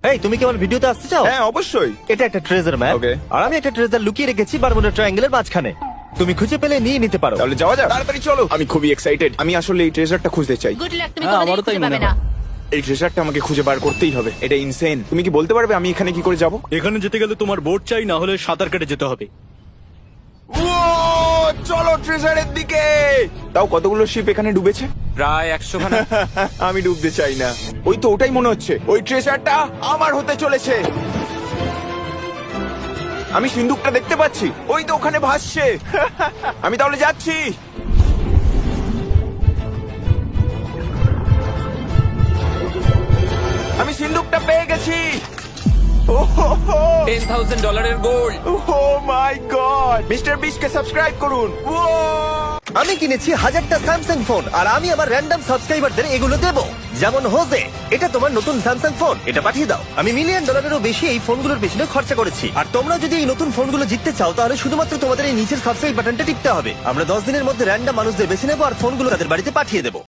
এই, তুমি কি আমার ভিডিওতে আসতে চাও? হ্যাঁ অবশ্যই। এটা একটা ট্রেজার ম্যাপ, Okay. আর আমি একটা ট্রেজার লুকিয়ে রেখেছি বারমুডা ট্রায়াঙ্গেলের মাঝখানে। তুমি খুঁজে পেলে নিয়ে নিতে পারো। তাহলে যাওয়া যাক, তাড়াতাড়ি চলো। আমি খুবই এক্সাইটেড। আমি আসলে এই ট্রেজারটা খুঁজতে চাই। গুড লাক, তুমি হ্যাঁ, কোনোদিনই আমারও তাই খুঁজে মনে পাবে না। এই ট্রেজারটা আমাকে খুঁজে বার করতেই হবে। এটা ইনসেন। তুমি কি বলতে পারবে আমি এখানে কি করে যাব? এখানে যেতে গেলে তোমার বোট চাই, না হলে সাঁতার কেটে যেতে হবে। ও চলো ট্রেজারের দিকে। তাও কতগুলো শিপ এখানে ডুবেছে? প্রায় 100 খানা। আমি ডুবতে চাই না। ওই তো ওটাই মনে হচ্ছে, ওই ট্রেজারটা আমার হতে চলেছে। আমি সিন্দুকটা দেখতে পাচ্ছি, ওই তো ওখানে ভাসছে। আমি তাহলে যাচ্ছি। আমি সিন্দুকটা পেয়ে গেছি। $10,000 গোল্ড। ও মাই গড, মিস্টার বিস্টকে সাবস্ক্রাইব করুন। ও আমি কিনেছি 1000টা স্যামসাং ফোন, আর আমি আমার র্যান্ডম সাবস্ক্রাইবারদের এগুলো দেবো। যেমন হোজে, এটা তোমার নতুন স্যামসাং ফোন, এটা পাঠিয়ে দাও। আমি $1 মিলিয়নেরও বেশি এই ফোনগুলোর পেছনে খরচা করেছি। আর তোমরা যদি এই নতুন ফোনগুলো জিততে চাও, তাহলে শুধুমাত্র তোমাদের এই নিচের সাবস্ক্রাইব বাটনটা টিপতে হবে। আমরা 10 দিনের মধ্যে র্যান্ডম মানুষদের বেছে নেবো আর ফোনগুলো তাদের বাড়িতে পাঠিয়ে দেবো।